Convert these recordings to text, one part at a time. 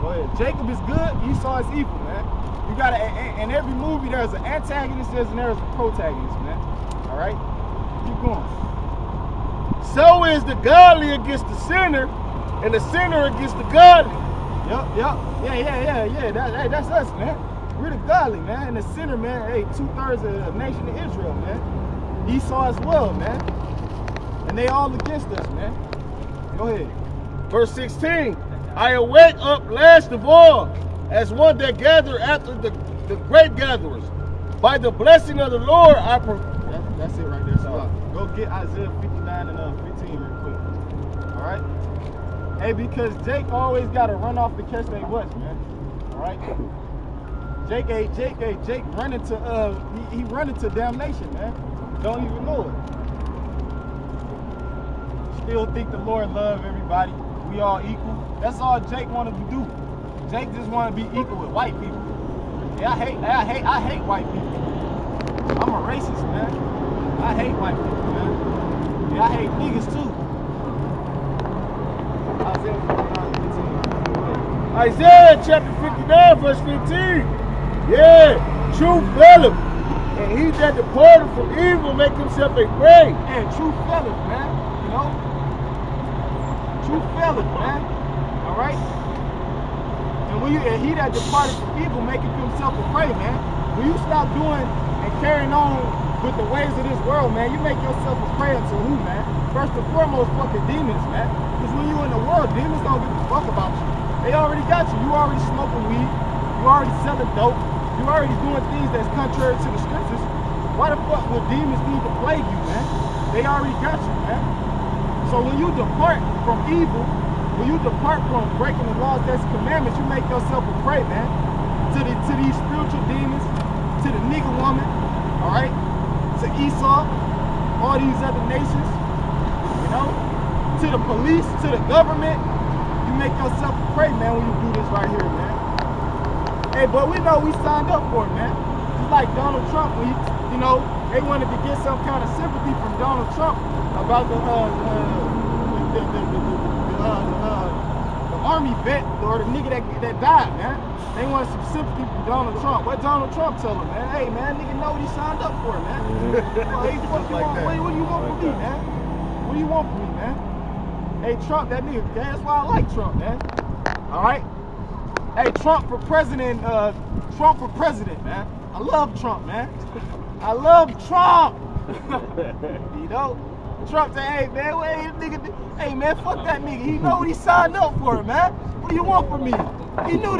Go ahead. Jacob is good, Esau is evil, man. You gotta, in every movie there's an antagonist and there's a protagonist, man. All right? Keep going. So is the godly against the sinner, and the sinner against the godly. Yep. Yeah. That's us, man. We're the godly, man. And the sinner, man, hey, 2/3 of the nation of Israel, man. Esau as well, man. And they all against us, man. Go ahead. Verse 16. I awake up last of all, as one that gather after the great gatherers. By the blessing of the Lord, that's it right there. So go get Isaiah 59 and 15 real quick. All right? Hey, because Jake always got to run off to catch their butts, man. All right? Jake running to he running to damnation, man. Don't even know it. Still think the Lord love everybody. We all equal. That's all Jake wanted to do. Jake just want to be equal with white people. Yeah, I hate white people. I'm a racist, man. I hate white people, man. Yeah, I hate niggas too. Isaiah chapter 59, verse 15. Yeah, true fellow. And he that departed from evil make himself a prey. Yeah, true fellas, man. You know? True fellas, man. All right? And he that departed from evil making himself a prey, man. When you stop doing and carrying on with the ways of this world, man, you make yourself a prey unto who, man? First and foremost, fucking demons, man. Because when you in the world, demons don't give a fuck about you. They already got you. You already smoking weed. You already selling dope. You already doing things that's contrary to the scriptures. Why the fuck would demons need to plague you, man? They already got you, man. So when you depart from evil, when you depart from breaking the laws, that's commandments, you make yourself a prey, man. To these spiritual demons, to the nigga woman, all right? To Esau, all these other nations, you know? To the police, to the government, you make yourself a prey, man, when you do this right here, man. Hey, but we know we signed up for it, man. Just like Donald Trump, when you know, they wanted to get some kind of sympathy from Donald Trump about the army vet or the nigga that died, man. They wanted some sympathy from Donald Trump. What Donald Trump tell him, man? Hey, man, nigga know what he signed up for, man. What do you want from me, man? What do you want from me, man? Hey, Trump, that nigga, that's why I like Trump, man. All right? Hey, Trump for president, man. I love Trump, man. I love Trump. You know? Trump say, hey, man, hey, man, fuck that nigga. He know what he signed up for, man. What do you want from me? He knew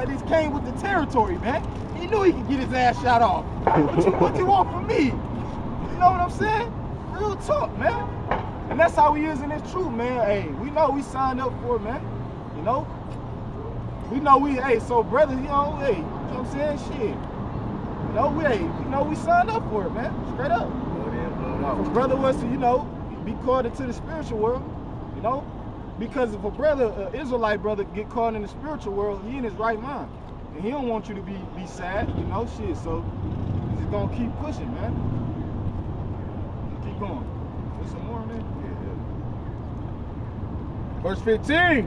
this came with the territory, man. He knew he could get his ass shot off. What you want from me? You know what I'm saying? Real talk, man. And that's how he is in this truth, man. Hey, we know we signed up for it, man. You know? We know hey, so brother, you know, hey, you know what I'm saying? Shit. You know, we signed up for it, man. Straight up. If a brother was to, you know, be called into the spiritual world, you know? Because if a brother, an Israelite brother, get caught in the spiritual world, he in his right mind. And he don't want you to be sad, you know, shit. So he's just gonna keep pushing, man. Keep going. There's some more in there? Verse 15.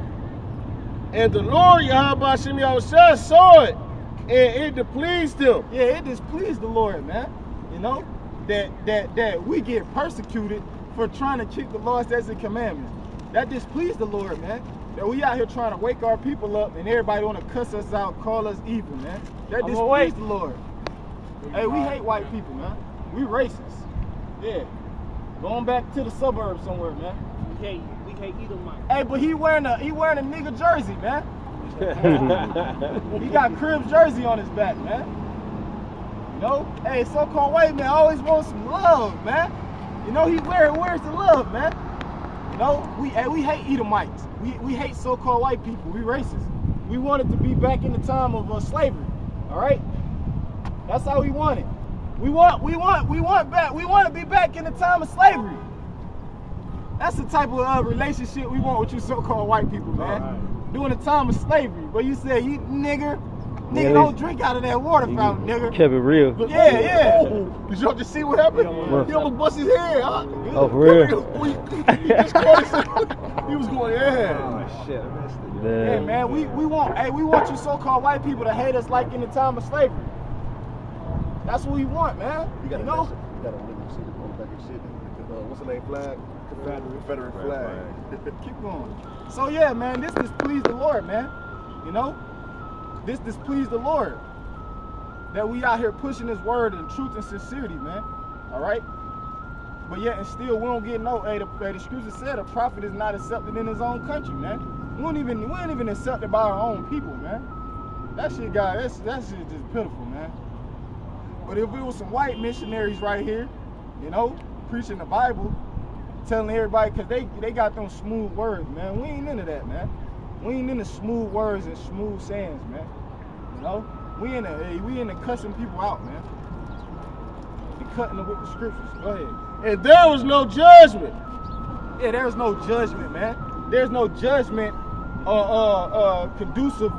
And the Lord Yahweh Hashem Yahushua saw it, and it displeased him. Yeah, it displeased the Lord, man. You know, that we get persecuted for trying to keep the laws, statutes, and commandments. That displeased the Lord, man. That we out here trying to wake our people up, and everybody want to cuss us out, call us evil, man. That displeased the Lord. Hey, we hate white people, man. We racist. Yeah. Going back to the suburbs somewhere, man. We can't eat them, man. Hey, but he wearing a nigga jersey, man. He got Cribs jersey on his back, man. You know? Hey, so-called white man always wants some love, man. You know, where's the love, man? You know, we hate Edomites. We hate so-called white people. We racist. We want it to be back in the time of slavery. All right? That's how we want it. We want to be back in the time of slavery. That's the type of relationship we want with you so-called white people, man. Right. During the time of slavery, where you say, you nigga don't drink out of that water fountain, nigga. Kept it real. Yeah. Did y'all just see what happened? He almost bust his head. Oh, for real? He just caught his He was going, yeah. Oh shit, I missed it. Yeah, man, we want you so-called white people to hate us like in the time of slavery. That's what we want, man. You gotta know? You gotta really see the on the back of shit. What's the name? Flag? Confederate flag. Keep going. So yeah, man, this displeased the Lord, man. You know? This displeased the Lord. That we out here pushing his word in truth and sincerity, man. Alright? But yet and still we don't get no, the scripture said a prophet is not accepted in his own country, man. We ain't even accepted by our own people, man. That shit, guys, that shit just pitiful, man. But if it was some white missionaries right here, you know, preaching the Bible, telling everybody, because they got them smooth words, man. We ain't into that, man. We ain't into smooth words and smooth sayings, man. You know? We into cussing people out, man. And cutting them with the scriptures. Go ahead. And there was no judgment. Yeah, there's no judgment, man. There's no judgment conducive,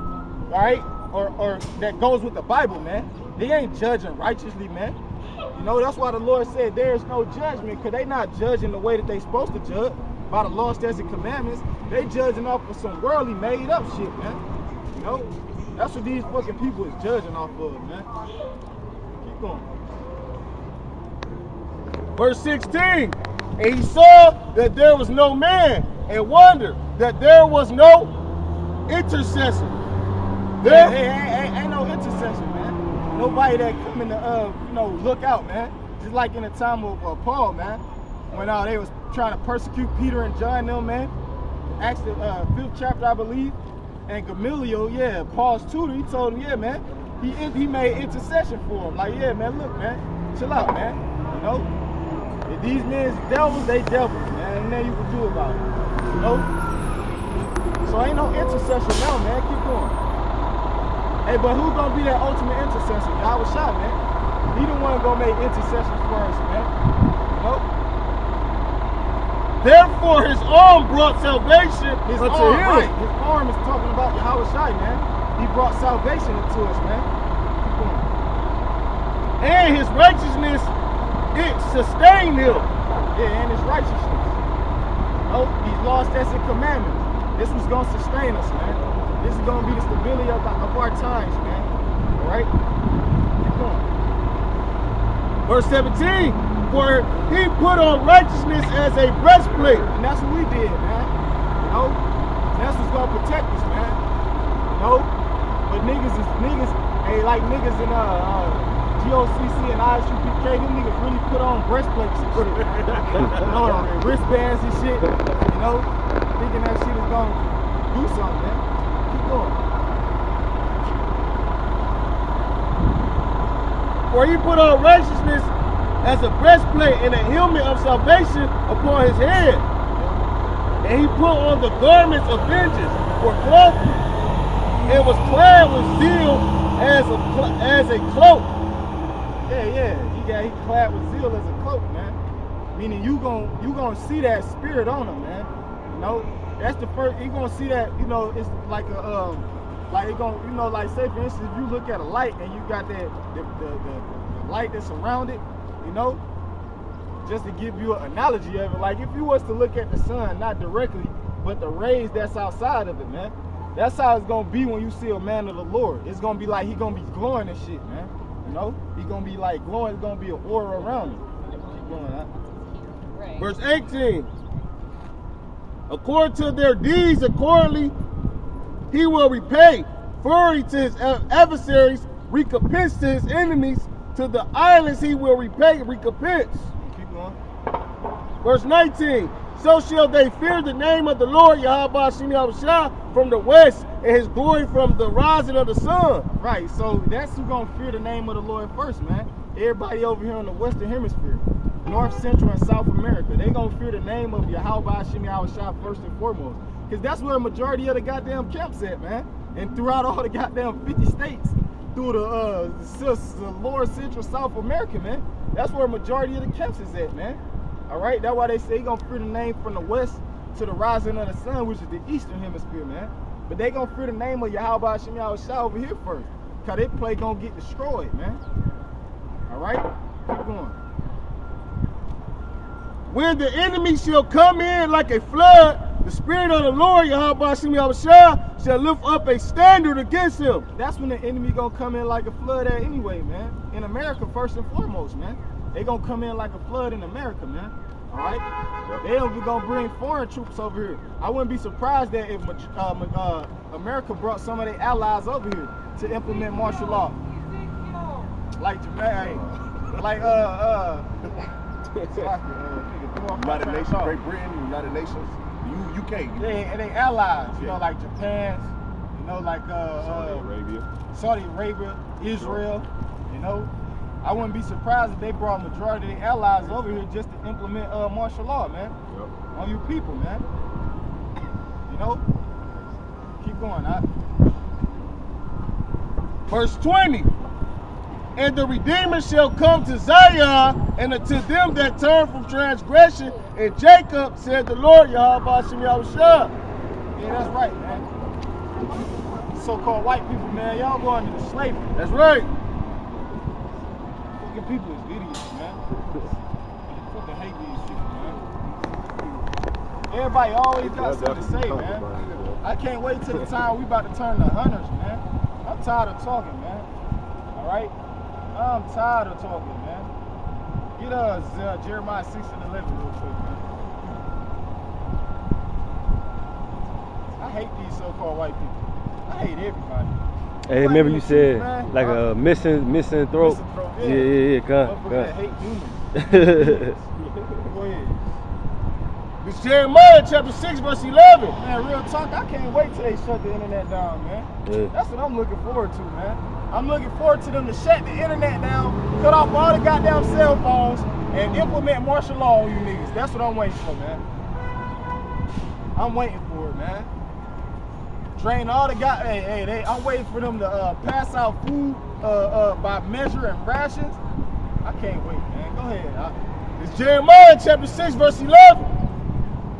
right? Or that goes with the Bible, man. They ain't judging righteously, man. You know, that's why the Lord said there's no judgment, because they not judging the way that they supposed to judge by the law, statutes, and commandments. They judging off of some worldly made up shit, man. You know? That's what these fucking people is judging off of, man. Keep going. Verse 16. And he saw that there was no man, and wondered that there was no intercessor. Ain't no intercession, man. Nobody that coming to look out, man. Just like in the time of Paul, man, when they was trying to persecute Peter and John, them, man. Acts the 5th chapter, I believe. And Gamaliel, yeah, Paul's tutor, he told him, yeah, man, he made intercession for him. Like, yeah, man, look, man, chill out, man. You know, if these men's devils, they devils, man. Ain't nothing you can do about it. You know? So ain't no intercession now, man. Keep going. Hey, but who's gonna be that ultimate intercessor? Yahweh Shai, man. He the one gonna make intercession for us, man. You know? Therefore his arm brought salvation His unto arm, him. right. His arm is talking about Yahweh Shai, man. He brought salvation into us, man. Keep going. And his righteousness, it sustained him. Yeah, and his righteousness. You know, these laws, statutes, and commandments. This was gonna sustain us, man. This is gonna be the stability of our times, man. All right? Keep going. Verse 17. For he put on righteousness as a breastplate. And that's what we did, man. You know? That's what's gonna protect us, man. You know? But niggas, hey, like niggas in GOCC and ISUPK, them niggas really put on breastplates and shit. You know, and wristbands and shit. You know? Thinking that shit is gonna do something, man. Keep going. For he put on righteousness as a breastplate and a helmet of salvation upon his head. And he put on the garments of vengeance for clothing, and was clad with zeal as a cloak. Yeah, he clad with zeal as a cloak, man. Meaning you gonna see that spirit on him, man. You know, that's the first. You gonna see that. You know, it's like a like it gonna, you know, like say for instance, if you look at a light and you got that the light that's around it. You know, just to give you an analogy of it, like if you was to look at the sun, not directly, but the rays that's outside of it, man. That's how it's gonna be when you see a man of the Lord. It's gonna be like he gonna be glowing and shit, man. You know, he gonna be like glowing. It's gonna be an aura around him. Keep going, huh? Right. Verse 18. According to their deeds, accordingly, he will repay. Fury to his adversaries, recompense to his enemies. To the islands he will repay recompense. Keep going. Verse 19. So shall they fear the name of the Lord Yahweh Shai from the west, and his glory from the rising of the sun. Right, so that's who's gonna fear the name of the Lord first, man. Everybody over here in the Western Hemisphere, North, Central, and South America, they gonna fear the name of Yahweh Shai first and foremost. Because that's where a majority of the goddamn camps at, man. And throughout all the goddamn 50 states. Through the lower Central South America, man. That's where a majority of the camps is at, man. All right, that's why they say gonna fear the name from the west to the rising of the sun, which is the Eastern Hemisphere, man. But they gonna fear the name of Yahweh Shai over here first, cause they play gonna get destroyed, man. All right, keep going. When the enemy shall come in like a flood, the Spirit of the Lord, Yahweh shall lift up a standard against him. That's when the enemy gonna come in like a flood at anyway, man. In America, first and foremost, man. They gonna come in like a flood in America, man. All right? They don't be gonna bring foreign troops over here. I wouldn't be surprised that if America brought some of their allies over here to implement martial law. Like Japan, like United Nations, Great Britain, United Nations, UK. They allies, you know, like Japan, you know, like Saudi Arabia, Israel, you know. I wouldn't be surprised if they brought a majority of their allies over here just to implement martial law, man. On you people, man. You know? Keep going, huh? Verse 20. And the Redeemer shall come to Zion, and unto them that turn from transgression, and Jacob, said the Lord, Yahweh Shem Yahushua. Yeah, that's right, man. So-called white people, man, y'all going into slavery. That's right. Fucking people is idiots, man. I fucking hate these people, man. Everybody always got something to say, man. I can't wait till the time we about to turn to hunters, man. I'm tired of talking, man. All right? I'm tired of talking, man. Get Jeremiah 6 and 11 real quick, man. I hate these so-called white people. I hate everybody. Hey, remember you said like a missing throat? Yeah. Come. I hate humans. Go ahead. It's Jeremiah chapter 6, verse 11. Man, real talk, I can't wait till they shut the internet down, man. Yeah. That's what I'm looking forward to, man. I'm looking forward to them to shut the internet down, cut off all the goddamn cell phones, and implement martial law on you niggas. That's what I'm waiting for, man. I'm waiting for it, man. Drain all the I'm waiting for them to pass out food by measure and rations. I can't wait, man. Go ahead. It's Jeremiah chapter 6, verse 11.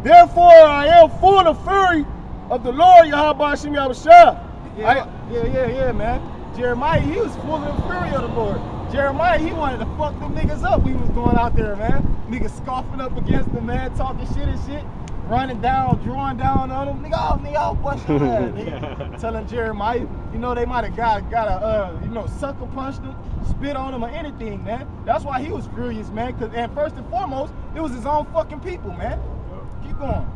Therefore I am full of fury of the Lord Yahweh Shem Yahushua. Yeah, man. Jeremiah, he was full of the fury of the Lord. Jeremiah, he wanted to fuck them niggas up when he was going out there, man. Niggas scoffing up against them, man, talking shit and shit, running down, drawing down on them. Nigga, I'll bust your ass, nigga. Telling Jeremiah, you know, they might have got a, sucker punch them, spit on them or anything, man. That's why he was furious, man. And first and foremost, it was his own fucking people, man. Keep going.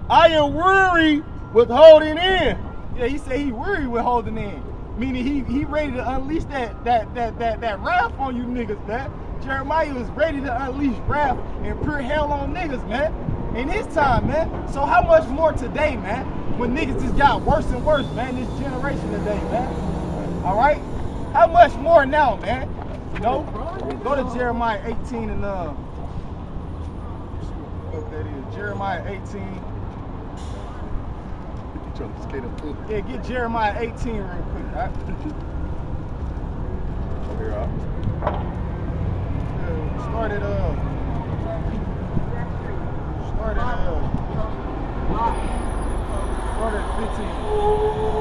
I am weary with holding in. Yeah, he said he weary with holding in. Meaning he ready to unleash that wrath on you niggas, man. Jeremiah was ready to unleash wrath and pure hell on niggas, man. In his time, man. So how much more today, man? When niggas just got worse and worse, man, this generation today, man. Alright? How much more now, man? You know? Go to Jeremiah 18 and what that is. Jeremiah 18. Yeah, get Jeremiah 18 real quick, right? Start at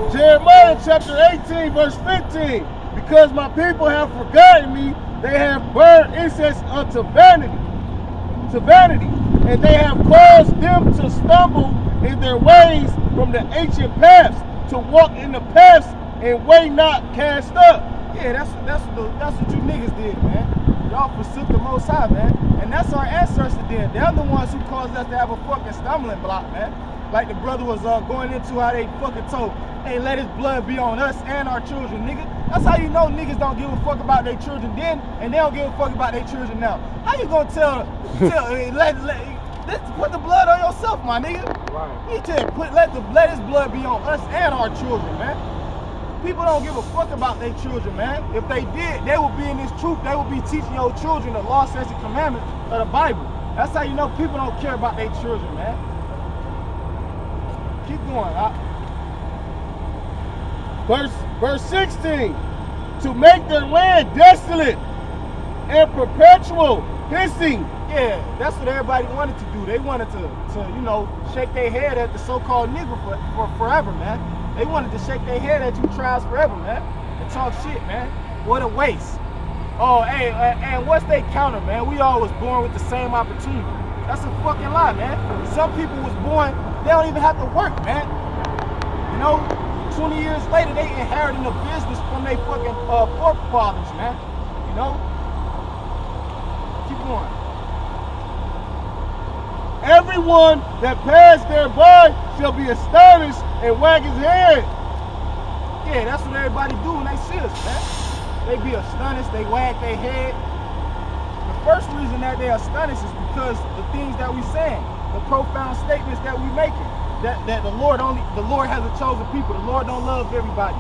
15. Jeremiah chapter 18, verse 15. Because my people have forgotten me, they have burned incense unto vanity, and they have caused them to stumble in their ways from the ancient paths, to walk in the paths and way not cast up. Yeah, that's what you niggas did, man. Y'all forsook the Most High, man. And that's our ancestors did. They're the ones who caused us to have a fucking stumbling block, man. Like the brother was going into how they fucking told, hey, let his blood be on us and our children, nigga. That's how you know niggas don't give a fuck about their children then, and they don't give a fuck about their children now. How you gonna put the blood on yourself, my nigga? Right. You just let his blood be on us and our children, man. People don't give a fuck about their children, man. If they did, they would be in this truth. They would be teaching your children the law, statutes, and commandments of the Bible. That's how you know people don't care about their children, man. Keep going. Verse 16. To make their land desolate and perpetual, hissing. Yeah, that's what everybody wanted to do. They wanted to shake their head at the so-called nigger for forever, man. They wanted to shake their head at you tribes forever, man, and talk shit, man. What a waste. Oh, hey, and what's they counter, man? We all was born with the same opportunity. That's a fucking lie, man. Some people was born, they don't even have to work, man. You know, 20 years later, they inheriting a business from their fucking forefathers, man. You know? Keep going. Everyone that passed thereby shall be astonished and wag his head. Yeah, that's what everybody do when they see us, man. They be astonished, they wag their head. The first reason that they astonished is because the things that we saying, the profound statements that we making, that the Lord has a chosen people. The Lord don't love everybody.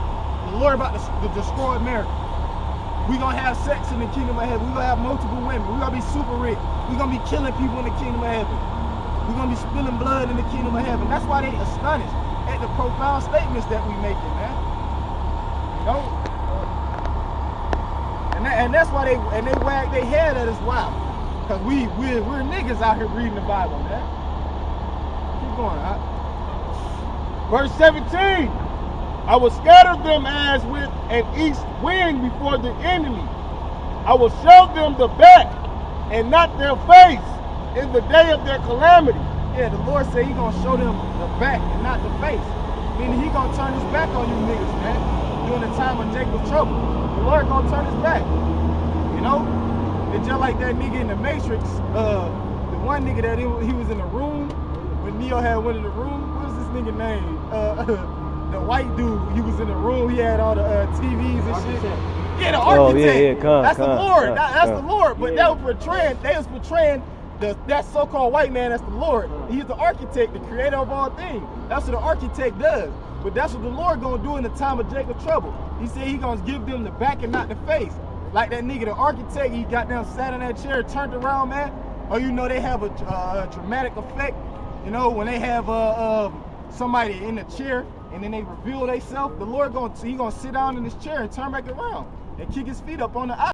The Lord about to destroy America. We gonna have sex in the kingdom of heaven. We gonna have multiple women. We gonna be super rich. We gonna be killing people in the kingdom of heaven. We gonna be spilling blood in the kingdom of heaven. That's why they astonished at the profound statements that we making, man. You know? And that's why they wag their head at us wild. Cause we're niggas out here reading the Bible, man. Keep going, huh? Verse 17. I will scatter them as with an east wind before the enemy. I will show them the back and not their face in the day of their calamity. Yeah, the Lord said He gonna show them the back and not the face. Meaning He gonna turn His back on you niggas, man. During the time of Jacob's trouble, the Lord gonna turn His back. You know, it's just like that nigga in the Matrix. The one nigga that he was in the room when Neo had went in the room. What was this nigga name? The white dude. He was in the room. He had all the TVs and shit. Yeah, the architect. That's the Lord. That's the Lord. But they was portraying that so-called white man as the Lord. He's the architect, the creator of all things. That's what the architect does. But that's what the Lord gonna do in the time of Jacob's trouble. He said He gonna give them the back and not the face. Like that nigga, the architect, he got down, sat in that chair, turned around, man. Or you know they have a dramatic effect. You know when they have somebody in the chair and then they reveal themselves. The Lord He gonna sit down in His chair and turn back around and kick His feet up on the